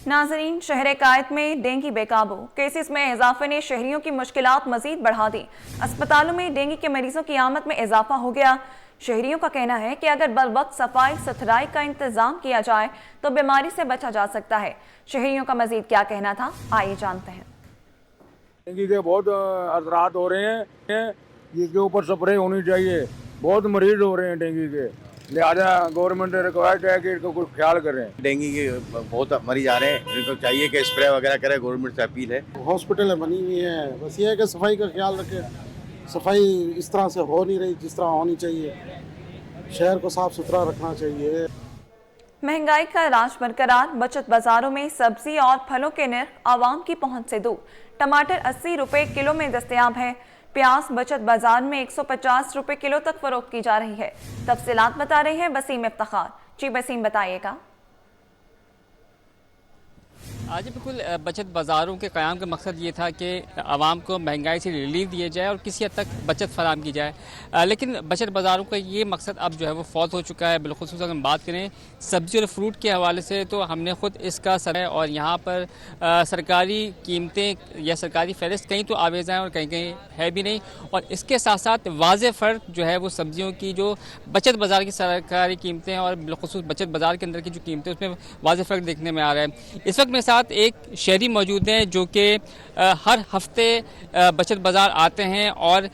नाजरीन, शहर कायद में डेंगू बेकाबू, केसेस में इजाफे ने शहरियों की मुश्किलात मजीद बढ़ा दी। अस्पतालों में डेंगू के मरीजों की आमद में इजाफा हो गया। शहरियों का कहना है कि अगर बर वक्त सफाई सुथराई का इंतजाम किया जाए तो बीमारी से बचा जा सकता है। शहरियों का मजीद क्या कहना था, आइए जानते हैं। डेंगू के बहुत असरात हो रहे हैं, इसके ऊपर स्प्रे होनी चाहिए। बहुत मरीज हो रहे हैं डेंगू के, लिहाजा गवर्नमेंट रिक्वायर्ड है कि इनको कुछ ख्याल करें। डेंगू के बहुत मरीज आ रहे हैं, इनको चाहिए कि स्प्रे वगैरह करें। गवर्नमेंट से अपील है। हॉस्पिटल बनी हुई है, बस ये है कि सफाई का ख्याल रखें। सफाई इस तरह से हो नहीं रही जिस तरह होनी चाहिए। शहर को साफ सुथरा रखना चाहिए। महंगाई का राज बरकरार, बचत बाजारों में सब्जी और फलों के निर्ख आवाम की पहुंच से दूर। टमाटर 80 रुपए किलो में दस्तयाब है। प्याज बचत बाजार में 150 रुपए किलो तक फरोख्त की जा रही है। तफसीलात बता रहे हैं वसीम इफ्तिखार। जी वसीम, बताइएगा। आज बिल्कुल बचत बाज़ारों के क़याम का मकसद ये था कि आवाम को महंगाई से रिलीफ दिया जाए और किसी हद तक बचत फराहम की जाए। लेकिन बचत बाज़ारों का ये मकसद अब जो है वो फौत हो चुका है। बिलखुसूस अगर हम बात करें सब्ज़ी और फ्रूट के हवाले से, तो हमने ख़ुद इसका सर और यहाँ पर सरकारी कीमतें या सरकारी फ़हरिस्त कहीं तो आवेज़ हैं और कहीं कहीं है भी नहीं। और इसके साथ साथ वाज़े फ़र्क जो है वो सब्ज़ियों की जो बचत बाज़ार की सरकारी कीमतें और बिलखुसूस बचत बाज़ार के अंदर की जो कीमतें उसमें वाज़े फ़र्क देखने में आ रहा है। इस वक्त मेरे साथ एक शहरी मौजूद हैं जो कि हर हफ्ते बचत बाज़ार आते हैं और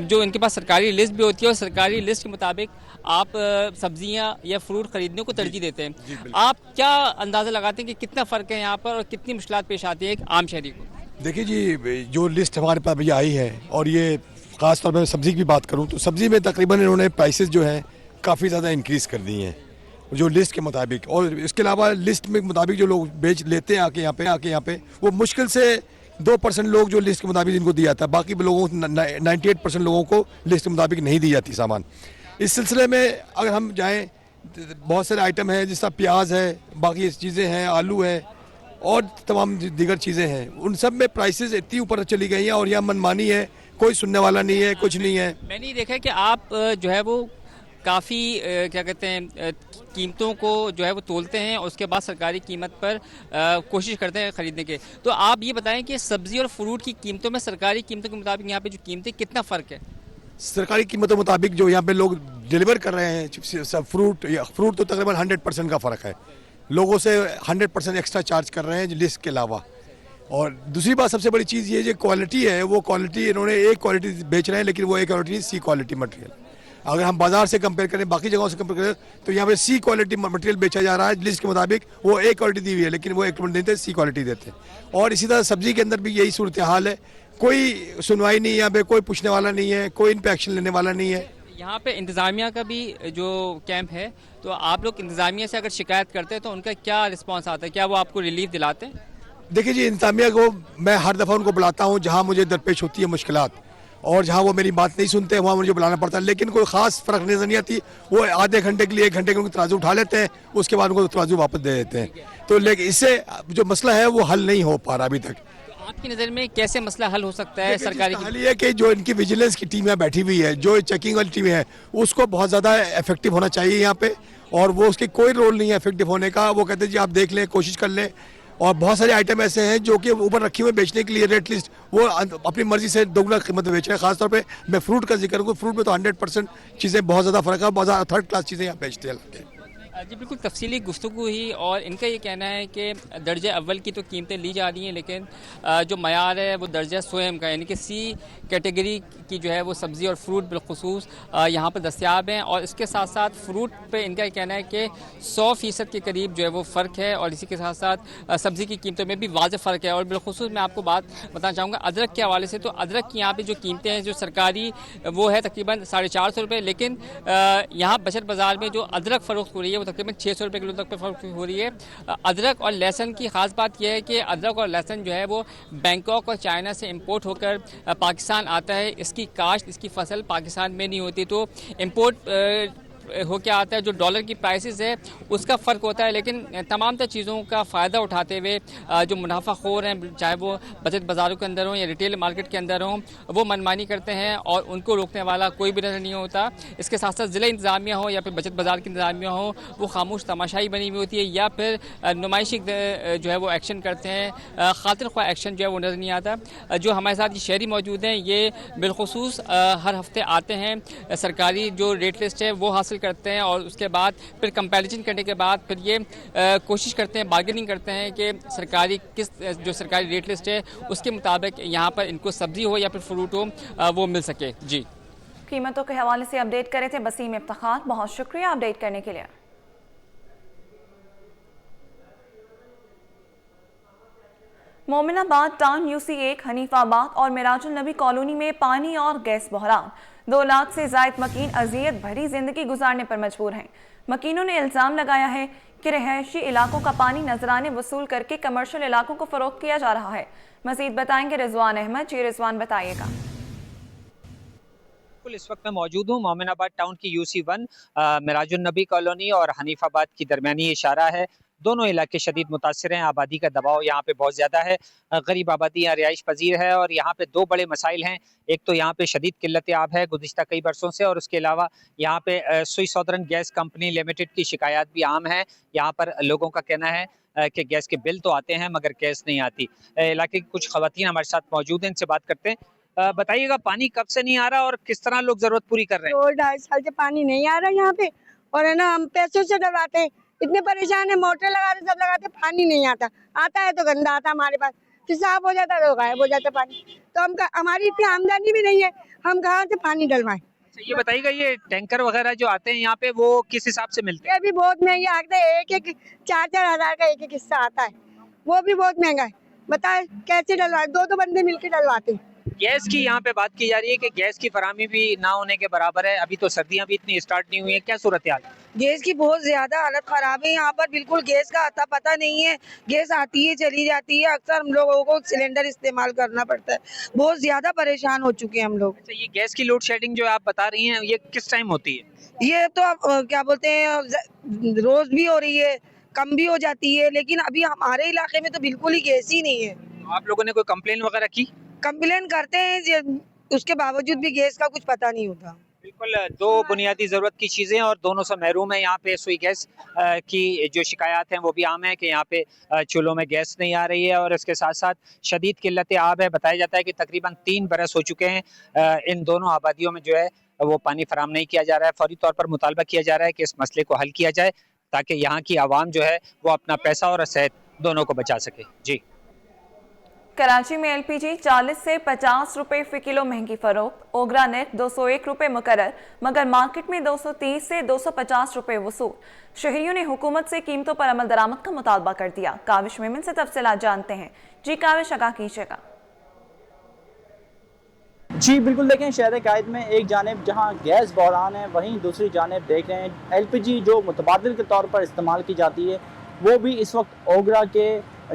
जो इनके पास सरकारी लिस्ट भी होती है और सरकारी लिस्ट के मुताबिक आप सब्जियां या फ्रूट खरीदने को तरजीह देते हैं। आप क्या अंदाज़ा लगाते हैं कि कितना फ़र्क है यहाँ पर और कितनी मुश्किलात पेश आती है एक आम शहरी को? देखिए जी, जो लिस्ट हमारे पास भैया आई है, और ये ख़ास तौर पर सब्ज़ी की भी बात करूँ तो सब्ज़ी में तकरीबन इन्होंने प्राइसेस जो हैं काफ़ी ज़्यादा इंक्रीज़ कर दी हैं जो लिस्ट के मुताबिक। और इसके अलावा लिस्ट में मुताबिक जो लोग बेच लेते हैं आके यहाँ पे वो मुश्किल से 2% लोग जो लिस्ट के मुताबिक जिनको दिया था, बाकी लोगों 98% लोगों को लिस्ट के मुताबिक नहीं दी जाती सामान। इस सिलसिले में अगर हम जाएँ, बहुत सारे आइटम हैं, जिस तरह प्याज है, बाकी चीज़ें हैं, आलू है और तमाम दीगर चीज़ें हैं, उन सब में प्राइसेस इतनी ऊपर चली गई हैं और यह मनमानी है, कोई सुनने वाला नहीं है, कुछ नहीं है। मैंने ये देखा है कि आप जो है वो काफ़ी क्या कहते हैं कीमतों को जो है वो तोलते हैं और उसके बाद सरकारी कीमत पर कोशिश करते हैं ख़रीदने के। तो आप ये बताएं कि सब्ज़ी और फ्रूट की कीमतों में सरकारी कीमतों के मुताबिक यहाँ पे जो कीमतें कितना फ़र्क है? सरकारी कीमतों के मुताबिक जो यहाँ पे लोग डिलीवर कर रहे हैं सब फ्रूट तो तकरीबन 100% का फ़र्क है। लोगों से 100% एक्स्ट्रा चार्ज कर रहे हैं लिस्ट के अलावा। और दूसरी बात सबसे बड़ी चीज़ ये जो क्वालिटी है, वो क्वालिटी इन्होंने एक क्वालिटी बेच रहे हैं, लेकिन वो एक क्वालिटी सी क्वालिटी मटेरियल। अगर हम बाजार से कंपेयर करें, बाकी जगहों से कंपेयर करें, तो यहाँ पे सी क्वालिटी मटेरियल बेचा जा रहा है लिस्ट के मुताबिक। वो एक क्वालिटी दी हुई है, लेकिन वो एक देते हैं, सी क्वालिटी देते हैं। और इसी तरह सब्जी के अंदर भी यही सूरत हाल है। कोई सुनवाई नहीं है यहाँ पे, कोई पूछने वाला नहीं है, कोई इन पे एक्शन लेने वाला नहीं है। यहाँ पे इंतज़ामिया का भी जो कैंप है, तो आप लोग इंतज़ामिया से अगर शिकायत करते हैं तो उनका क्या रिस्पॉन्स आता है? क्या वो आपको रिलीफ दिलाते हैं? देखिए जी, इंतजामिया को मैं हर दफ़ा उनको बुलाता हूँ जहाँ मुझे दरपेश होती है मुश्किलात, और जहाँ वो मेरी बात नहीं सुनते वहाँ मुझे बुलाना पड़ता है, लेकिन कोई ख़ास फ़र्क नज़र नहीं आती। वो आधे घंटे के लिए 1 घंटे के उनको तराजू उठा लेते हैं, उसके बाद उनको तराजू वापस दे देते हैं। तो लेकिन इससे जो मसला है वो हल नहीं हो पा रहा अभी तक। तो आपकी नज़र में कैसे मसला हल हो सकता है? सरकारी हल ये है कि जो इनकी विजिलेंस की टीम यहाँ बैठी हुई है, जो चेकिंग वाली टीम है, उसको बहुत ज़्यादा इफेक्टिव होना चाहिए यहाँ पे। और वो उसकी कोई रोल नहीं है इफेक्टिव होने का। वो कहते हैं जी आप देख लें, कोशिश कर लें। और बहुत सारे आइटम ऐसे हैं जो कि ऊपर रखे हुए बेचने के लिए रेट लिस्ट, वो अपनी मर्जी से दोगुना कीमत में बेच रहे हैं। खासतौर पे मैं फ्रूट का जिक्र करूँ, फ्रूट में तो 100% चीज़ें बहुत ज़्यादा फ़र्क है, बहुत ज़्यादा थर्ड क्लास चीज़ें यहाँ बेचते हैं। जी बिल्कुल तफसीली गुफ्तगू ही। और इनका ये कहना है कि दर्जे अव्वल की तो कीमतें ली जा रही हैं, लेकिन जो मयार है वो दर्जा स्वयं का, यानी कि सी कैटेगरी की जो है वो सब्ज़ी और फ्रूट बिलखुसूस यहाँ पर दस्तयाब हैं। और इसके साथ साथ फ्रूट पे इनका ये कहना है कि 100% के करीब जो है वो फ़र्क है। और इसी के साथ साथ सब्ज़ी की कीमतों में भी वाज़ेह फ़र्क है। और बिलखुसूस मैं आपको बात बताना चाहूँगा अदरक के हवाले से। तो अदरक की यहाँ पर जो कीमतें हैं, जो सरकारी वो है तकरीबन 450 रुपये, लेकिन यहाँ बचत बाज़ार में जो अदरक फ़रोख्त हो रही है वो तकरीबन 600 रुपये किलो तक पर फ़र्क हो रही है। अदरक और लहसुन की ख़ास बात यह है कि अदरक और लहसुन जो है वो बैंकॉक और चाइना से इंपोर्ट होकर पाकिस्तान आता है। इसकी काश्त, इसकी फसल पाकिस्तान में नहीं होती, तो इंपोर्ट हो क्या आता है, जो डॉलर की प्राइसेस है उसका फ़र्क होता है, लेकिन तमाम तर चीज़ों का फ़ायदा उठाते हुए जो मुनाफाखोर हैं, चाहे वो बचत बाज़ारों के अंदर हों या रिटेल मार्केट के अंदर हों, वो मनमानी करते हैं और उनको रोकने वाला कोई भी नज़र नहीं होता। इसके साथ साथ ज़िला इंतज़ामिया हो या फिर बचत बाज़ार की इंतज़ामिया हो, वो खामोश तमाशाई बनी हुई होती है या फिर नुमाइशी जो है वो एक्शन करते हैं, खातिर ख्वाह एक्शन जो है वो नज़र नहीं आता। जो हमारे साथ ये शहरी मौजूद हैं, ये बिलखुसूस हर हफ्ते आते हैं, सरकारी जो रेट लिस्ट है वो हासिल करते हैं और उसके बाद फिर कंपैरिजन करने के बाद फिर ये कोशिश करते हैं, बार्गेनिंग करते हैं कि जो सरकारी रेट लिस्ट है उसके मुताबिक यहाँ पर इनको सब्जी हो या फिर फ्रूट हो वो मिल सके। जी, कीमतों के हवाले से अपडेट करे थे वसीम इफ्तिखार, बहुत शुक्रिया अपडेट करने के लिए। मोमिनाबाद टाउन UC1, हनीफाबाद और मिराजुल नबी कॉलोनी में पानी और गैस बहरान। 2 लाख से जायद मकीन अजियत भरी जिंदगी गुजारने पर मजबूर हैं। मकीनों ने इल्जाम लगाया है कि रहायशी इलाकों का पानी नजराने वसूल करके कमर्शियल इलाकों को फरोख्त किया जा रहा है। मजीद बताएंगे रिजवान अहमद। जी रिजवान, बताइएगा। इस वक्त मैं मौजूद हूँ मोमिनाबाद टाउन की UC1 मिराजुल नबी कॉलोनी और हनीफाबाद की दरमियानी इशारा है। दोनों इलाके शदीद मुतासिर हैं, आबादी का दबाव यहाँ पे बहुत ज़्यादा है, गरीब आबादी यहाँ रिहाइश पजीर है और यहाँ पे 2 बड़े मसाइल हैं। एक तो यहाँ पे शदीद किल्लत आब है गुज़िश्ता कई बरसों से, और उसके अलावा यहाँ पे सुई सौदर्न गैस कंपनी लिमिटेड की शिकायत भी आम है। यहाँ पर लोगों का कहना है कि गैस के बिल तो आते हैं मगर गैस नहीं आती। इलाके की कुछ ख़वातीन हमारे साथ मौजूद हैं, इनसे बात करते हैं। बताइएगा, पानी कब से नहीं आ रहा और किस तरह लोग ज़रूरत पूरी कर रहे हैं? 2-2.5 साल से पानी नहीं आ रहा यहाँ पे, और है ना हम पैसों से डरवाते हैं, इतने परेशान है, मोटर लगाते सब लगाते, पानी नहीं आता। आता है तो गंदा आता हमारे पास, फिर साफ हो जाता है तो गायब हो जाता है पानी। तो हमारी इतनी आमदनी भी नहीं है, हम कहाँ से पानी डलवाएं। ये बताइएगा, ये टैंकर वगैरह जो आते हैं यहाँ पे वो किस हिसाब से मिलते हैं? ये भी बहुत महंगे आते हैं, 4-4 हज़ार का एक हिस्सा आता है, वो भी बहुत महंगा है। बताए कैसे डलवाए, 2 बंदे मिलकर डलवाते हैं। गैस की यहाँ पे बात की जा रही है कि गैस की फरामी भी ना होने के बराबर है। अभी तो सर्दियाँ भी इतनी स्टार्ट नहीं हुई है, क्या सूरत हाल? गैस की बहुत ज्यादा हालत खराब है यहाँ पर, बिल्कुल गैस का आता पता नहीं है। गैस आती है चली जाती है, अक्सर हम लोगों को सिलेंडर इस्तेमाल करना पड़ता है। बहुत ज्यादा परेशान हो चुके हैं हम लोग। अच्छा, ये गैस की लोड शेडिंग जो आप बता रही हैं, ये किस टाइम होती है? ये तो आप क्या बोलते हैं, रोज भी हो रही है, कम भी हो जाती है, लेकिन अभी हमारे इलाके में तो बिल्कुल ही गैस ही नहीं है। आप लोगों ने कोई कंप्लेन वगैरह की? कंप्लेन करते हैं, उसके बावजूद भी गैस का कुछ पता नहीं होता। बिल्कुल, 2 बुनियादी ज़रूरत की चीज़ें और दोनों से महरूम है। यहाँ पे सुई गैस की जो शिकायत हैं वो भी आम है कि यहाँ पे चूल्हों में गैस नहीं आ रही है, और इसके साथ साथ शदीद किल्लत आब है। बताया जाता है कि तकरीबन 3 बरस हो चुके हैं इन दोनों आबादियों में जो है वो पानी फराम नहीं किया जा रहा है। फौरी तौर पर मुतालबा किया जा रहा है कि इस मसले को हल किया जाए ताकि यहाँ की आवाम जो है वो अपना पैसा और सेहत दोनों को बचा सके। जी, कराची में LPG 40 से 50 रुपए फी किलो महंगी फरोख्त। ओगरा नेट 201 रुपए मुकर्रर, मगर मार्केट में 230 से 250 रुपए वसूल। शहरियों ने हुकूमत से कीमतों पर अमल दरामद का मुतालबा कर दिया। काविश मेमन से तफसीलात जानते हैं। जी काविश, आगाह कीजिएगा। जी बिल्कुल, देखें शहर कायद में एक जानिब जहां गैस बहरान है, वहीं दूसरी जानिब देख रहे हैं LPG जो मुतबादिल के तौर पर इस्तेमाल की जाती है वो भी इस वक्त ओगरा के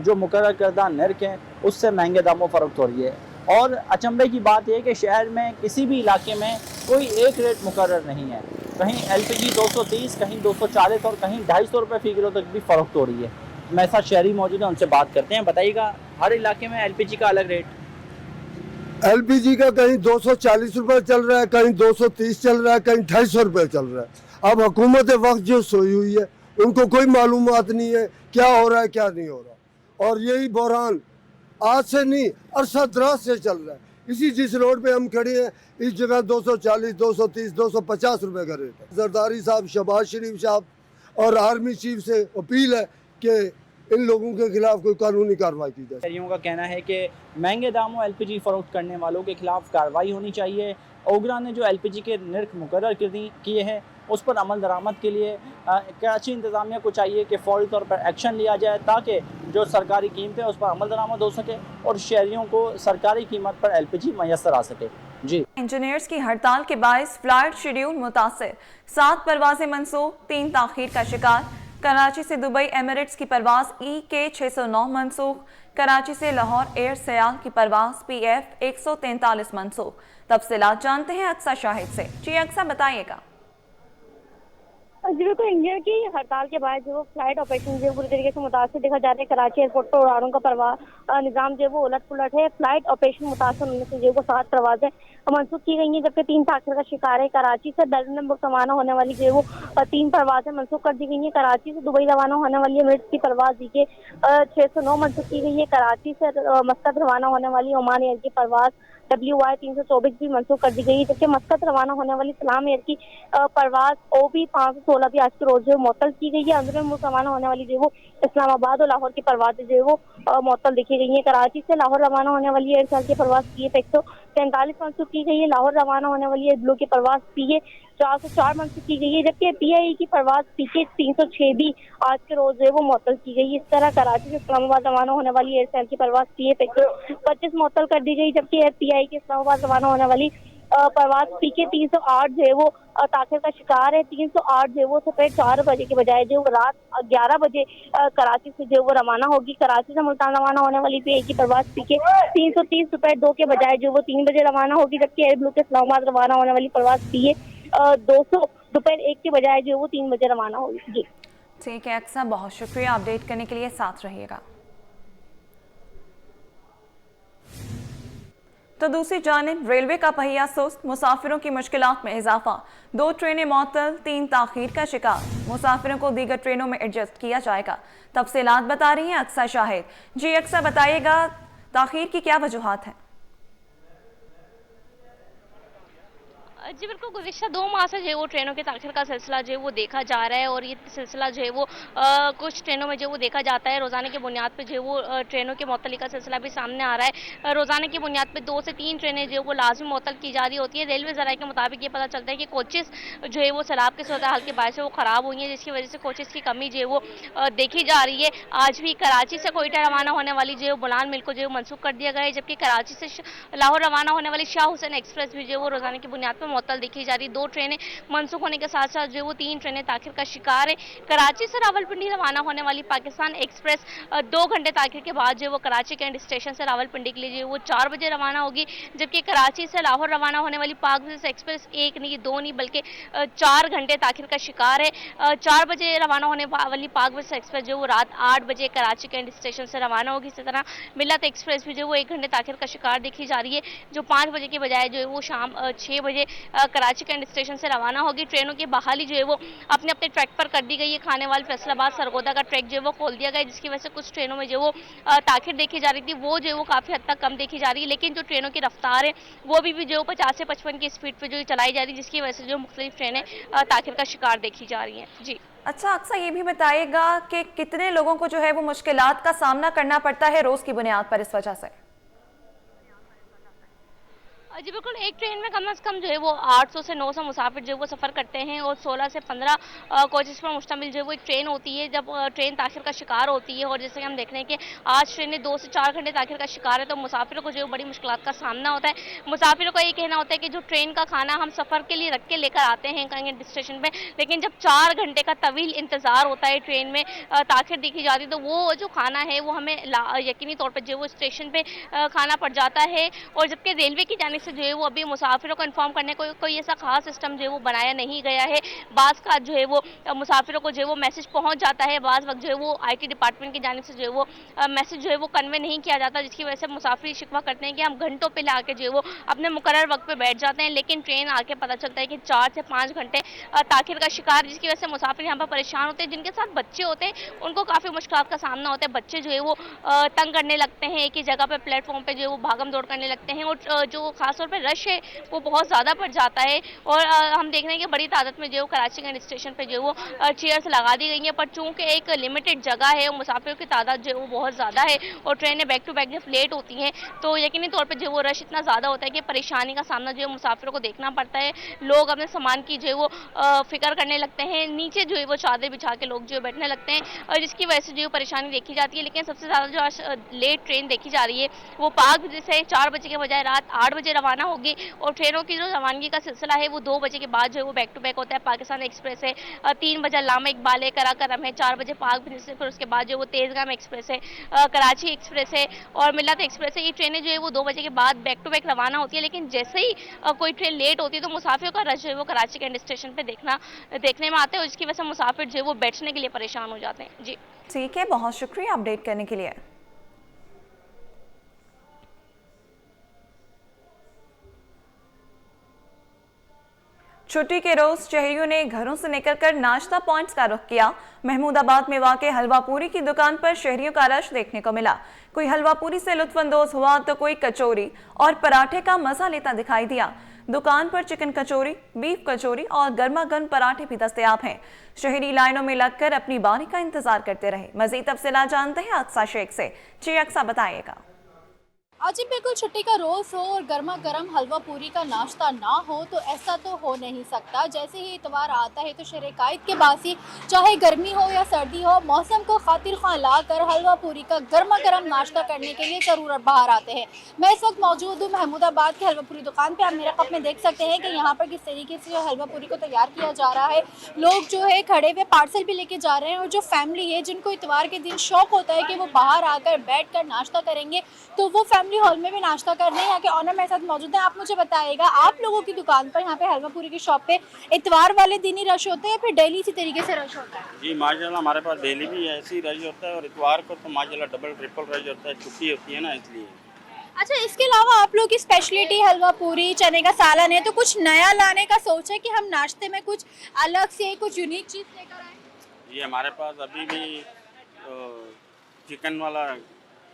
जो मुकर्रर करदा नर्क हैं उससे महंगे दामों फरोख्त हो रही है। और अचंभे की बात यह है कि शहर में किसी भी इलाके में कोई एक रेट मुकर्रर नहीं है। कहीं LPG 230, कहीं 240 और कहीं 250 रुपये फ़ी किलो तक भी फ़रोख्त हो रही है। मेरे साथ शहरी मौजूद हैं, उनसे बात करते हैं। बताइएगा, हर इलाके में LPG का अलग रेट? LPG का कहीं 240 रुपये चल रहा है, कहीं 230 चल रहा है, कहीं 250 रुपये चल रहा है। अब हुकूमत वक्त जो सोई हुई है उनको कोई मालूमात नहीं है क्या हो रहा है क्या नहीं हो रहा। और यही बहरान आज से नहीं, अरसा दराज से चल रहा है। इसी जिस रोड पे हम खड़े हैं इस जगह 240, 230, 250 रुपये का रेट है। जरदारी साहब, शहबाज शरीफ साहब और आर्मी चीफ से अपील है कि इन लोगों के खिलाफ कोई कानूनी कार्रवाई की जाए। शहरियों का कहना है कि महंगे दामों LPG फरोख्त करने वालों के खिलाफ कार्रवाई होनी चाहिए। ओगरा ने जो LPG के नर्ख मुकर्रर किए हैं उस पर अमल दरामद के लिए कराची इंतज़ामिया को चाहिए कि फौरी तौर पर एक्शन लिया जाए ताकि जो सरकारी कीमत है उस पर अमल दरामद हो सके और शहरियों को सरकारी कीमत पर LPG मैसर आ सके। जी, इंजीनियर्स की हड़ताल के बायस फ्लाइट शेड्यूल मुतासिर, 7 परवाजें मनसूख, 3 ताखीर का शिकार। कराची से दुबई एमिरेट्स की परवाज EK 609 मनसूख। कराची से लाहौर एयर सयाल की परवाज PF 143 मनसूख। तफसीलात जानते हैं अक्सा शाहिद से। जी अक्सा, बताइएगा। जी बिल्कुल, इंडिया की हड़ताल के बाद जो फ्लाइट ऑपरेशन जो पूरी तरीके से मुतासर देखा जा रहा है। कराची एयरपोर्ट पर उड़ानों का निजाम जो वो उलट पुलट है। फ्लाइट ऑपरेशन मुतासर होने से जो वो 7 परवाजें मनसूख की गई हैं, जबकि 3 ताखिर का शिकार है। कराची से बेलजियम रवाना होने वाली जो वो 3 परवाजें मनसूख कर दी गई हैं। कराची से दुबई रवाना होने वाली एमिरेट्स की परवाज DK 609 मनसूख की गई है। कराची से मस्कत रवाना होने वाली ओमान एयर की परवाज WY 324 भी मनसूख कर दी गई है, जबकि मस्कत रवाना होने वाली सलाम एयर की परवाज OB 516 भी आज के रोज जो मुअत्तल की गई है। अंदरूनी मुल्क रवाना होने वाली जो वो इस्लामाबाद और लाहौर की परवाज जो है वो मुअत्तल देखी गई है। कराची से लाहौर रवाना होने वाली एयर सेल की परवाज PF 143 मनसूख की गई है। लाहौर रवाना होने वाली एयर ब्लू की परवाज PA 404 मनसूख की गई है, जबकि PIE की परवाज PK 306 भी आज के रोज जो है वो मुअत्तल की गई है। इस तरह कराची से इस्लामाबाद रवाना होने वाली एयर सेल की परवाज PF 125 मुअत्तल कर दी गई, जबकि एयर PI की इस्लामाबाद रवाना होने वाली परवाज PK 308 जो है वो ताखिर का शिकार है। 308 जो है वो दोपहर 4 बजे के बजाय जो रात 11 बजे कराची से जो वो रवाना होगी। कराची से मुल्तान रवाना होने वाली PI की परवाज PK 330 दोपहर 2 के बजाय जो वो 3 बजे रवाना होगी, जबकि एयर ब्लू के इस्लामाबाद रवाना होने वाली परवाज PA 200 दोपहर 1 के बजाय जो वो 3 बजे रवाना होगी। जी ठीक है अक्सा, बहुत शुक्रिया अपडेट करने के लिए, साथ रहिएगा। तो दूसरी जानिब रेलवे का पहिया सुस्त, मुसाफिरों की मुश्किलात में इजाफा। 2 ट्रेनें मुअत्तल, 3 ताखीर का शिकार। मुसाफिरों को दीगर ट्रेनों में एडजस्ट किया जाएगा। तफसीलात बता रही हैं अक्सा शाहिद। जी अक्सा, बताइएगा ताखीर की क्या वजूहात हैं? जी बिल्कुल, गुज़िश्ता 2 माह से जो है वो ट्रेनों के ताख़िर का सिलसिला जो है वो देखा जा रहा है, और ये सिलसिला जो है वो कुछ ट्रेनों में जो वो देखा जाता है। रोज़ाना की बुनियाद पे जो है वो ट्रेनों के मुअत्तली का सिलसिला भी सामने आ रहा है। रोज़ाना की बुनियाद पे 2 से 3 ट्रेनें जो है वो लाजमी मुअत्तल की जा रही होती है। रेलवे ज़राए के मुताबिक ये पता चलता है कि कोचेस जो है वो सैलाब की सूरत हाल के बायस से वो ख़राब हुई हैं, जिसकी वजह से कोचेस की कमी जो है वो देखी जा रही है। आज भी कराची से कोयटा रवाना होने वाली जो है बुलान मिल को जो है मनसूख कर दिया गया है, जबकि कराची से लाहौर रवाना होने वाली शाह हुसैन एक्सप्रेस भी जो है वो रोज़ाना की बुनियाद पर मुअत्तल देखी जा रही है। 2 ट्रेनें मनसूख होने के साथ साथ जो वो 3 ट्रेनें ताखिर का शिकार है। कराची से रावलपिंडी रवाना होने वाली पाकिस्तान एक्सप्रेस 2 घंटे ताखिर के बाद जो वो कराची कैंट स्टेशन से रावलपिंडी के लिए जो वो 4 बजे रवाना होगी, जबकि कराची से लाहौर रवाना होने वाली पाक विजिट एक्सप्रेस 1 नहीं 2 नहीं बल्कि 4 घंटे ताखिर का शिकार है। 4 बजे रवाना होने वाली पाक विजिट एक्सप्रेस जो वो रात 8 बजे कराची कैंट स्टेशन से रवाना होगी। इसी तरह मिल्लत एक्सप्रेस भी जो वो 1 घंटे ताखिर का शिकार देखी जा रही है, जो 5 बजे के बजाय जो है वो शाम 6 बजे कराची कैंट स्टेशन से रवाना होगी। ट्रेनों की बहाली जो है वो अपने अपने ट्रैक पर कर दी गई है। खानेवाल फैसलाबाद सरगोदा का ट्रैक जो है वो खोल दिया गया है, जिसकी वजह से कुछ ट्रेनों में जो वो ताखिर देखी जा रही थी वो जो है वो काफ़ी हद तक कम देखी जा रही है। लेकिन जो ट्रेनों की रफ्तार है वो भी जो 50 से 55 की स्पीड पर जो चलाई जा रही है, जिसकी वजह से जो मुख्तलिफ ट्रेनें ताखिर का शिकार देखी जा रही हैं। जी अच्छा अक्सा, ये भी बताइएगा कि कितने लोगों को जो है वो मुश्किलात का सामना करना पड़ता है रोज़ की बुनियाद पर इस वजह से? जी बिल्कुल, एक ट्रेन में कम से कम जो है वो 800 से 900 मुसाफिर जो है वो सफ़र करते हैं, और 16 से 15 कोचेस पर मुश्तमिल जो है वो एक ट्रेन होती है। जब ट्रेन ताखिर का शिकार होती है, और जैसे कि हम देख रहे हैं कि आज ट्रेनें 2 से 4 घंटे ताखिर का शिकार है, तो मुसाफिरों को जो है बड़ी मुश्किलात का सामना होता है। मुसाफिरों का ये कहना होता है कि जो ट्रेन का खाना हम सफ़र के लिए रख के लेकर आते हैं कहीं स्टेशन पर, लेकिन जब 4 घंटे का तवील इंतज़ार होता है ट्रेन में ताखिर देखी जाती है, तो वो जो खाना है वो हमें यकीनी तौर पर जो है वो स्टेशन पर खाना पड़ जाता है। और जबकि रेलवे की जानिब जो है वो अभी मुसाफिरों को इन्फॉर्म करने को कोई ऐसा खास सिस्टम जो है वो बनाया नहीं गया है। बाज़ का जो है वो मुसाफिरों को जो है वो मैसेज पहुंच जाता है, बाज़ वक्त जो है वो IT डिपार्टमेंट की जानिब से जो है वो मैसेज जो है वो कन्वे नहीं किया जाता, जिसकी वजह से मुसाफिर शिकवा करते हैं कि हम घंटों पे लाके जो है वो अपने मुकर्रर वक्त पे बैठ जाते हैं, लेकिन ट्रेन आके पता चलता है कि 4 से 5 घंटे ताखिर का शिकार, जिसकी वजह से मुसाफिर यहाँ पर परेशान होते हैं। जिनके साथ बच्चे होते हैं उनको काफ़ी मुश्किलात का सामना होता है। बच्चे जो है वो तंग करने लगते हैं, एक ही जगह पर प्लेटफॉर्म पर जो है वो भागम दौड़ करने लगते हैं, और जो खासतौर पर रश है वो बहुत ज़्यादा बढ़ जाता है। और हम देख रहे हैं कि बड़ी तादाद में जो कराची कैंट स्टेशन पे जो वो चेयर्स लगा दी गई हैं, पर चूंकि एक लिमिटेड जगह है और मुसाफिरों की तादाद जो है वो बहुत ज़्यादा है, और ट्रेनें बैक टू बैक जब लेट होती हैं तो यकीनी तौर पर जो वो रश इतना ज़्यादा होता है कि परेशानी का सामना जो है मुसाफिरों को देखना पड़ता है। लोग अपने सामान की जो है वो फिक्र करने लगते हैं, नीचे जो है वो चादर बिछा के लोग जो है बैठने लगते हैं, और जिसकी वजह से जो परेशानी देखी जाती है। लेकिन सबसे ज़्यादा जो आज लेट ट्रेन देखी जा रही है वो पाक विजिट से 4 बजे के बजाय रात 8 बजे रवाना होगी और ट्रेनों की जो रवानगी का सिलसिला है वो 2 बजे के बाद जो है वो बैक टू बैक होता है। पाकिस्तान एक्सप्रेस है, 3 बजे अल्लामा इकबाल है, कराकरम है, 4 बजे पाक प्रिंस है, फिर उसके बाद जो वो तेजगाम एक्सप्रेस है, कराची एक्सप्रेस है और मिल्लत एक्सप्रेस है। ये ट्रेनें जो है वो 2 बजे के बाद बैक टू बैक रवाना होती है, लेकिन जैसे ही कोई ट्रेन लेट होती है तो मुसाफिरों का रश जो है वो कराची कैंट स्टेशन पे देखने में आता है और इसकी वजह से मुसाफिर जो है वो बैठने के लिए परेशान हो जाते हैं। जी ठीक है, बहुत शुक्रिया अपडेट करने के लिए। छुट्टी के रोज शहरियों ने घरों से निकलकर नाश्ता पॉइंट्स का रुख किया। महमूदाबाद में वाक़े हलवा पूरी की दुकान पर शहरियों का रश देखने को मिला। कोई हलवा पूरी से लुत्फानंदोज हुआ तो कोई कचौरी और पराठे का मजा लेता दिखाई दिया। दुकान पर चिकन कचौरी, बीफ कचौरी और गर्मा गर्म पराठे भी दस्तयाब हैं। शहरी लाइनों में लगकर अपनी बारी का इंतजार करते रहे। मजीद तफसीलात जानते हैं अक्सा शेख से। जी अक्सा, बताइएगा। आज बिल्कुल छुट्टी का रोज़ हो और गर्मा गर्म हलवा पूरी का नाश्ता ना हो तो ऐसा तो हो नहीं सकता। जैसे ही इतवार आता है तो शहर कायद के बासी चाहे गर्मी हो या सर्दी हो, मौसम को खातिर ख्वाह लाकर हलवा पूरी का गर्मा गर्म नाश्ता करने के लिए ज़रूर बाहर आते हैं। मैं इस वक्त मौजूद हूँ महमूदाबाद की हलवा पूरी दुकान पर। आप मेरे कप में देख सकते हैं कि यहाँ पर किस तरीके से जो हलवा पूरी को तैयार किया जा रहा है। लोग जो है खड़े हुए पार्सल भी लेके जा रहे हैं और जो फैमिली है जिनको इतवार के दिन शौक होता है कि वो बाहर आकर बैठ कर नाश्ता करेंगे तो वो फैमिली हॉल में भी नाश्ता करने यहाँ के ऑनर मेरे साथ मौजूद हैं। आप मुझे बताइएगा, आप लोगों की दुकान पर यहाँ पे हलवा पूरी की शॉप पे इतवार वाले दिन ही रश होते हैं या फिर डेली इसी तरीके से रश होता है? जी माशाल्लाह, हमारे पास डेली भी ऐसे ही रश होता है और इतवार को तो माशाल्लाह डबल ट्रिपल रश होता है, छुट्टी होती है ना इसलिए। अच्छा, इसके अलावा आप लोग की स्पेशलिटी हलवा पूरी, चने का सालन है, तो कुछ नया लाने का सोच है कि हम नाश्ते में कुछ अलग से कुछ यूनिक चीज़ लेकर आए? जी हमारे पास अभी भी चिकन वाला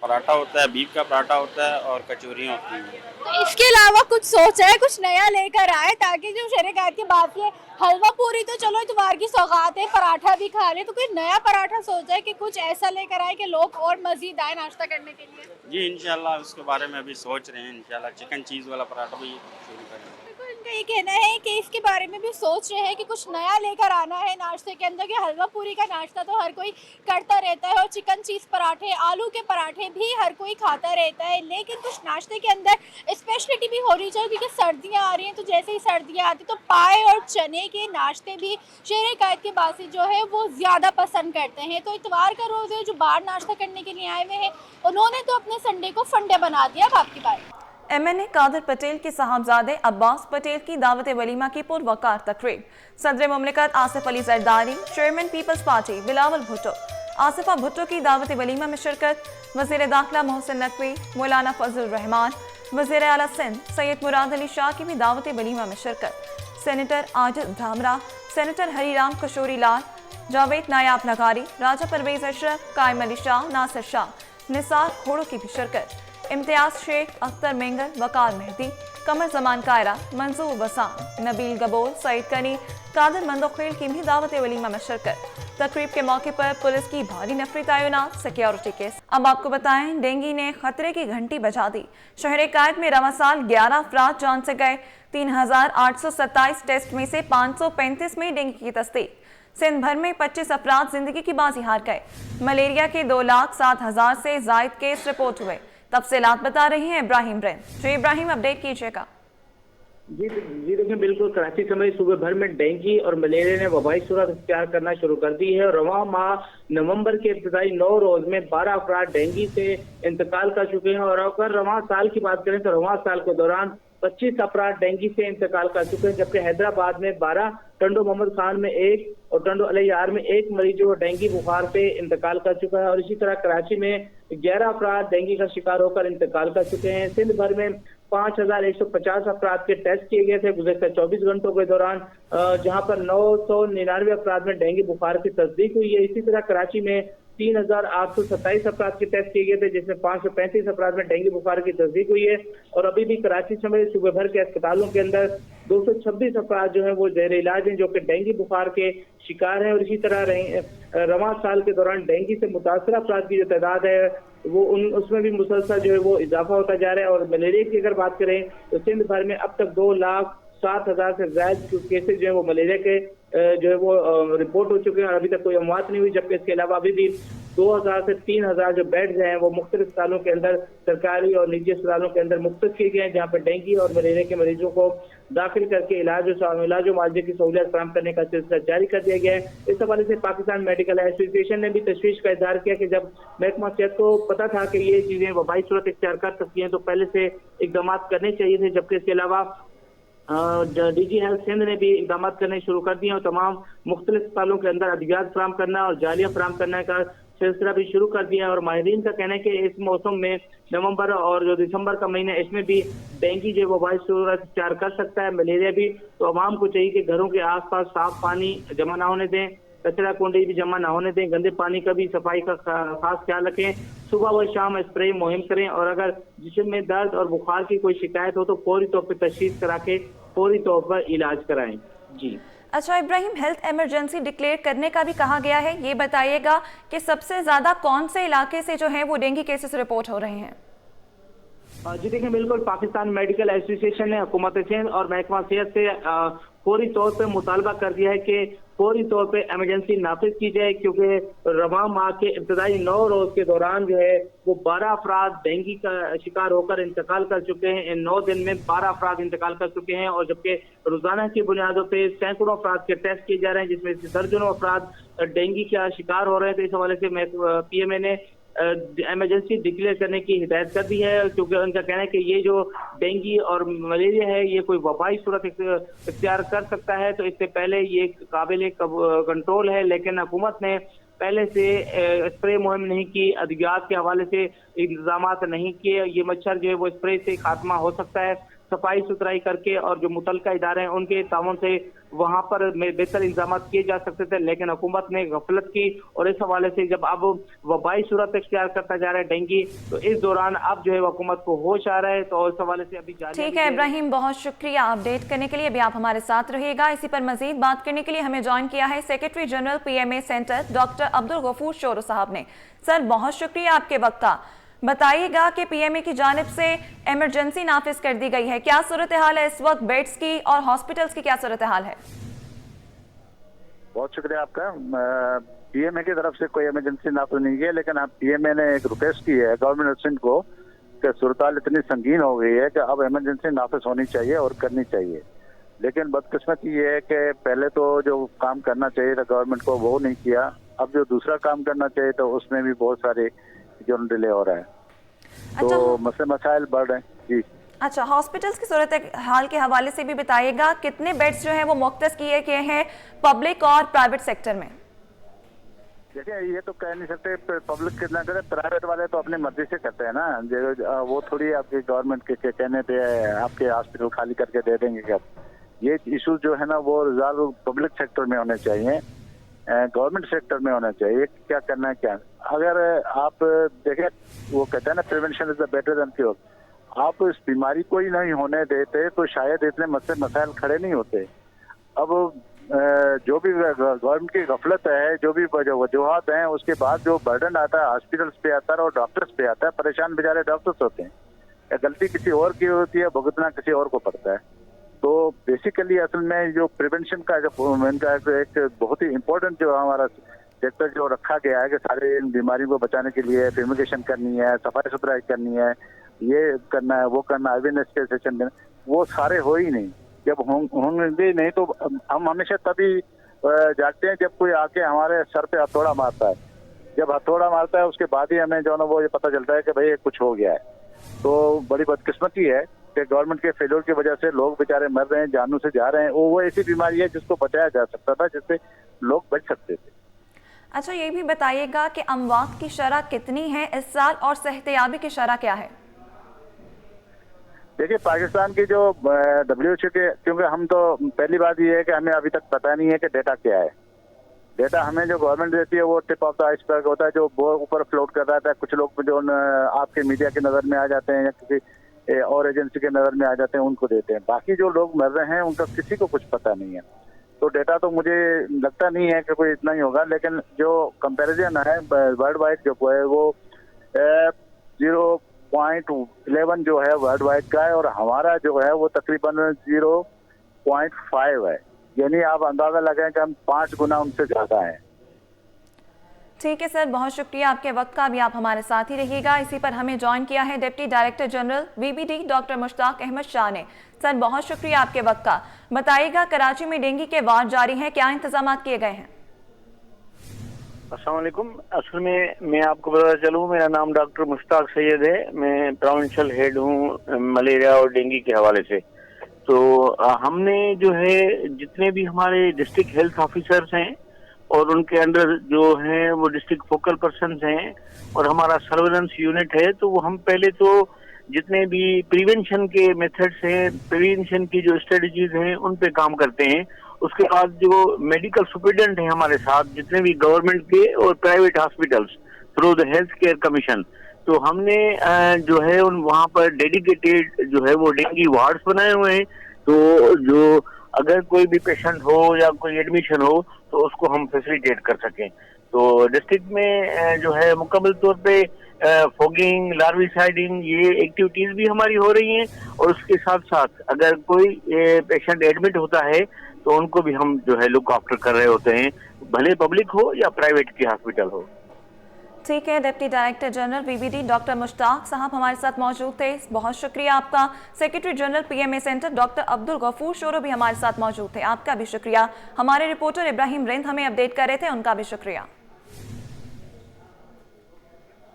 पराठा होता है, बीफ का पराठा होता है और कचौरियाँ होती हैं। तो इसके अलावा कुछ सोच है कुछ नया लेकर आए ताकि जो शहर कायद की बात है, हलवा पूरी तो चलो इतवार की सौगात है, पराठा भी खा ले, तो कोई नया पराठा सोचा है कि कुछ ऐसा लेकर आए कि लोग और मजीद आए नाश्ता करने के लिए? जी इंशाल्लाह उसके बारे में अभी सोच रहे हैं, इंशाल्लाह चिकन चीज़ वाला पराठा भी शुरू करेंगे। इनका ये कहना है कि इसके बारे में भी सोच रहे हैं कि कुछ नया लेकर आना है नाश्ते के अंदर, कि हलवा पूरी का नाश्ता तो हर कोई करता रहता है और चिकन चीज़ पराठे, आलू के पराठे भी हर कोई खाता रहता है, लेकिन कुछ नाश्ते के अंदर स्पेशलिटी भी होनी चाहिए क्योंकि सर्दियाँ आ रही हैं। तो जैसे ही सर्दियाँ आती तो पाए और चने के नाश्ते भी शहर कायद के बासी जो है वो ज़्यादा पसंद करते हैं। तो इतवार का रोज़ है, जो बाहर नाश्ता करने के लिए आए हुए हैं उन्होंने तो अपने संडे को फंडे बना दिया। अब आपकी बारी। MNA कादर पटेल के साहबजादे अब्बास पटेल की दावत वलीमा की पुरवकार तकरीब। सदर मुमलिकत आसिफ अली जरदारी, चेयरमैन पीपल्स पार्टी बिलावल भुट्टो, आसिफा भुट्टो की दावत वलीमा में शिरकत। वज़ीर दाखिला मोहसिन नकवी, मौलाना फजल रहमान, वज़ीर आला सिंध सैयद मुराद अली शाह की भी दावत वलीमा में शिरकत। सेनेटर आजिज धामरा, सेनेटर हरीराम कशोरी लाल, जावेद नायाब लगारी, राजा परवेज अशरफ, कायम अली शाह, नासिर शाह, निसार खोड़ो की भी शिरकत। इम्तियाज शेख, अख्तर मेंगल, वकार मेहदी, कमर जमान कायरा, मंजूर वसाम, नबील गबोल, सईद कनी, कादर मंदोखेल की भी दावत वलीमा में शिरकत। तकरीब के मौके पर पुलिस की भारी नफरी तैनात, सिक्योरिटी केस। अब आपको बताएं, डेंगू ने खतरे की घंटी बजा दी। शहर कायद में रवा साल 11 अफराद जान से गए। 3827 टेस्ट में से 535 में डेंगू की तस्दीक। सिंध भर में 25 अफराद जिंदगी की बाजी हार गए। मलेरिया के 2,07,000 से जायद केस रिपोर्ट हुए। तफसीलात बता रहे हैं इब्राहिम ब्रेन। जो इब्राहिम अपडेट कीजिएगा। जी देखिए, बिल्कुल कराची समेत सूबे भर में डेंगू और मलेरिया ने वबाई सूरत इख्तियार करना शुरू कर दी है। रवां माह नवंबर के इब्तदाई 9 रोज में 12 अफराद डेंगू से इंतकाल कर चुके हैं और अगर रवां साल की बात करें तो रवां साल के दौरान 25 अफराद डेंगू से इंतकाल कर चुके हैं, जबकि हैदराबाद में 12, टंडो मोहम्मद खान में 1 और टंडो अलैयार में 1 मरीज जो डेंगू बुखार से इंतकाल कर चुका है। और इसी तरह कराची में 11 अफराद डेंगू का शिकार होकर इंतकाल कर चुके हैं। सिंध भर में 5,150 अफराद के टेस्ट किए गए थे गुज़श्ता 24 घंटों के दौरान, जहां पर 999 अफराद में डेंगू बुखार की तस्दीक हुई है। इसी तरह कराची में 3,827 अफराद के टेस्ट किए गए थे, जिसमें 535 अफराद में डेंगू बुखार की तस्दीक हुई है। और अभी भी कराची समेत सूबे भर के अस्पतालों के अंदर 226 अफराद जो है वो ज़ेर इलाज हैं, जो कि डेंगू बुखार के शिकार हैं। और इसी तरह रवां साल के दौरान डेंगू से मुतासर अफराद की जो तादाद है वो उसमें भी मुसलसल जो है वो इजाफा होता जा रहा है। और मलेरिया की अगर बात करें तो सिंध भर में अब तक 2,07,000 से ज्यादा केसेज जो है वो मलेरिया के जो है वो रिपोर्ट हो चुके हैं और अभी तक कोई अमवात नहीं हुई, जबकि इसके अलावा अभी भी 2000 से 3000 जो बेड्स हैं वो मुख्तलिफ अस्पतालों के अंदर, सरकारी और निजी अस्पतालों के अंदर मुख्तस किए गए हैं, जहाँ पर डेंगू और मलेरिया के मरीजों को दाखिल करके इलाज और मुआवजे की सहूलियत फराहम करने का सिलसिला जारी कर दिया गया है। इस हवाले से पाकिस्तान मेडिकल एसोसिएशन ने भी तशवीश का इजहार किया कि जब महकमा सेहत को पता था कि ये चीजें वबाई सूरत इख्तियार कर सकती हैं तो पहले से इकदाम करने चाहिए थे, जबकि इसके अलावा डीजी हेल्थ सिंध ने भी इकदाम करने शुरू कर दिए और तमाम मुख्तलिफ अस्पतालों के अंदर अद्वियात फराहम करना और जालियाँ फराहम करने का सिलसिला भी शुरू कर दिया है। और माहिरीन का कहना है कि इस मौसम में नवंबर और जो दिसंबर का महीना, इसमें भी डेंगू जो वबाई सूरत इख्तियार कर सकता है, मलेरिया भी। तो अवाम को चाहिए कि घरों के आसपास साफ पानी जमा ना होने दें, कचरा कुंडी भी जमा ना होने दें, गंदे पानी का भी सफाई का खास ख्याल रखें, सुबह व शाम स्प्रे मुहिम करें और अगर जिस्म में दर्द और बुखार की कोई शिकायत हो तो फौरी तौर पर तशखीस करा के फौरी तौर पर इलाज कराएं। जी अच्छा इब्राहिम, हेल्थ इमरजेंसी डिक्लेयर करने का भी कहा गया है, ये बताइएगा कि सबसे ज्यादा कौन से इलाके से जो है वो डेंगू केसेस रिपोर्ट हो रहे हैं? जी देखिए, बिल्कुल पाकिस्तान मेडिकल एसोसिएशन ने हुकूमत सिंध और महकमा सेहत से फौरी तौर पर मुतालबा कर दिया है कि फौरी तौर पे इमरजेंसी नाफिज की जाए, क्योंकि रवां माह के इब्तदाई 9 रोज के दौरान जो है वो 12 अफराद डेंगू का शिकार होकर इंतकाल कर चुके हैं। इन 9 दिन में 12 अफराद इंतकाल कर चुके हैं और जबकि रोजाना की बुनियादों पे सैकड़ों अफराद के टेस्ट किए जा रहे हैं, जिसमें से दर्जनों अफराद डेंगू का शिकार हो रहे हैं। तो इस हवाले से PMA ने इमरजेंसी डिक्लेयर करने की हिदायत कर दी है, क्योंकि उनका कहना है कि ये जो डेंगू और मलेरिया है ये कोई वबाई सूरत इख्तियार कर सकता है, तो इससे पहले ये काबिल कंट्रोल है। लेकिन हुकूमत ने पहले से स्प्रे मुहिम नहीं की, अद्वियात के हवाले से इंतजाम नहीं किए। ये मच्छर जो है वो स्प्रे से खात्मा हो सकता है, सफाई सुथराई करके और जो मुतलका इदारे हैं उनके ताउन से वहां पर बेहतर इंतजाम किए जा सकते थे, लेकिन हुकूमत ने गफलत की और इस हवाले से जब अब वबाई सूरत इख्तियार करता जा रहा है डेंगू, तो इस दौरान अब जो है हुकूमत को होश आ रहा है। तो इस हवाले से अभी जारी ठीक है इब्राहिम, बहुत शुक्रिया अपडेट करने के लिए। अभी आप हमारे साथ रहिएगा। इसी पर मजीद बात करने के लिए हमें ज्वाइन किया है secretary general PMA centre doctor Abdul Ghafoor Shoro साहब ने। सर बहुत शुक्रिया आपके वक्त का। बताइएगा कि PMA की जानिब से इमरजेंसी नाफिज कर दी गई है, क्या सूरत हाल है इस वक्त बेड्स की और हॉस्पिटल्स की क्या सूरत हाल है? बहुत शुक्रिया आपका। PMA की तरफ से कोई इमरजेंसी नाफिज नहीं है, लेकिन PMA ने एक रिक्वेस्ट की है गवर्नमेंट ऑफ सिंध को कि सूरत हाल इतनी संगीन हो गई है कि अब इमरजेंसी नाफिज होनी चाहिए और करनी चाहिए। लेकिन बदकिस्मती ये है कि पहले तो जो काम करना चाहिए था गवर्नमेंट को वो नहीं किया, अब जो दूसरा काम करना चाहिए था उसमें भी बहुत सारे जो डिले हो रहा है। अच्छा, तो मसाइल बढ़ रहे हैं जी। अच्छा, हॉस्पिटल्स की सूरत हाल के हवाले से भी बताइएगा, कितने बेड्स जो हैं वो मुख्तस किए गए हैं पब्लिक और प्राइवेट सेक्टर में? देखिए ये तो कह नहीं सकते पब्लिक कितना करे, प्राइवेट वाले तो अपनी मर्जी से करते हैं ना, वो थोड़ी आपके गवर्नमेंट के कहने पे आपके हॉस्पिटल खाली करके दे देंगे। क्या ये इशू जो है ना वो रिजॉल्व पब्लिक सेक्टर में होने चाहिए, गवर्नमेंट सेक्टर में होना चाहिए। क्या करना है क्या, अगर आप देखें वो कहते हैं ना prevention is the better than cure, आप इस बीमारी को ही नहीं होने देते तो शायद इतने मसाइल खड़े नहीं होते। अब जो भी गवर्नमेंट की गफलत है, जो भी वजूहात हैं, उसके बाद जो बर्डन आता है हॉस्पिटल्स पे आता है और डॉक्टर्स पे आता है, परेशान बेचारे डॉक्टर्स होते हैं। गलती किसी और की होती है, भुगतना किसी और को पड़ता है। तो बेसिकली असल में जो प्रिवेंशन का इनका एक बहुत ही इम्पोर्टेंट जो हमारा सेक्टर जो रखा गया है कि सारे इन बीमारियों को बचाने के लिए फ्यूमिगेशन करनी है, सफाई सुथराई करनी है, ये करना है, वो करना है, अवेयरनेस के सेशन देना, वो सारे हो ही नहीं। जब होंगे नहीं तो हम हमेशा तभी जागते हैं जब कोई आके हमारे सर पे हथौड़ा मारता है। जब हथौड़ा मारता है उसके बाद ही हमें जो ना वो ये पता चलता है कि भाई कुछ हो गया है। तो बड़ी बदकिस्मती है कि गवर्नमेंट के फेलियर की वजह से लोग बेचारे मर रहे हैं, जानों से जा रहे हैं। वो ऐसी बीमारी है जिसको बचाया जा सकता था, जिससे लोग बच सकते थे। अच्छा, ये भी बताइएगा कि अमवात की शरह कितनी है इस साल और सेहतयाबी की शरह क्या है? देखिए पाकिस्तान की जो WHO के, क्योंकि हम तो पहली बात ये है कि हमें अभी तक पता नहीं है कि डेटा क्या है। डेटा हमें जो गवर्नमेंट देती है वो टिप ऑफ द आइसबर्ग होता है, जो ऊपर फ्लोट कर रहा था। कुछ लोग जो आपके मीडिया की नजर में आ जाते हैं या किसी और एजेंसी के नजर में आ जाते हैं, उनको देते हैं। बाकी जो लोग मर रहे हैं उनका किसी को कुछ पता नहीं है। तो डेटा तो मुझे लगता नहीं है कि कोई इतना ही होगा, लेकिन जो कंपैरिजन है वर्ल्ड वाइड जो है वो 0.11 जो है वर्ल्ड वाइड का है और हमारा जो है वो तकरीबन 0.5 है। यानी आप अंदाजा लगाएं कि हम 5 गुना उनसे ज्यादा हैं। ठीक है सर, बहुत शुक्रिया आपके वक्त का। अभी आप हमारे साथ ही रहिएगा। इसी पर हमें ज्वाइन किया है deputy director general VBD doctor Mushtaq Ahmed Shah ने। सर बहुत शुक्रिया आपके वक्त का। बताइएगा, कराची में डेंगू के वार जारी हैं, क्या इंतजाम किए गए हैं? अस्सलाम वालेकुम। असल में मैं आपको बताता चलूँ, मेरा नाम डॉक्टर मुश्ताक सैयद है। मैं प्रोविंशियल हेड हूँ मलेरिया और डेंगू के हवाले से। तो हमने जो है जितने भी हमारे डिस्ट्रिक्ट हेल्थ ऑफिसर्स हैं और उनके अंडर जो हैं वो डिस्ट्रिक्ट फोकल पर्सन्स हैं और हमारा सर्वेलेंस यूनिट है, तो वो हम पहले तो जितने भी प्रिवेंशन के मेथड्स हैं, प्रिवेंशन की जो स्ट्रेटजीज हैं उन पे काम करते हैं। उसके बाद जो मेडिकल सुपरिटेंडेंट हैं हमारे साथ, जितने भी गवर्नमेंट के और private hospitals through the health care commission, तो हमने जो है उन वहाँ पर डेडिकेटेड जो है वो डेंगू वार्ड्स बनाए हुए हैं। तो जो अगर कोई भी पेशेंट हो या कोई एडमिशन हो तो उसको हम फैसिलिटेट कर सकें। तो डिस्ट्रिक्ट में जो है मुकम्मल तौर पे फॉगिंग, लार्विसाइडिंग, ये एक्टिविटीज भी हमारी हो रही हैं। और उसके साथ साथ अगर कोई पेशेंट एडमिट होता है तो उनको भी हम जो है लुक आफ्टर कर रहे होते हैं, भले पब्लिक हो या प्राइवेट की हॉस्पिटल हो। ठीक है, deputy director general VBD doctor Mushtaq साहब हमारे साथ मौजूद थे, बहुत शुक्रिया आपका। Secretary general PMA centre doctor Abdul Ghafoor Shoro भी हमारे साथ मौजूद थे, आपका भी शुक्रिया। हमारे रिपोर्टर इब्राहिम रिंद हमें अपडेट कर रहे थे, उनका भी शुक्रिया।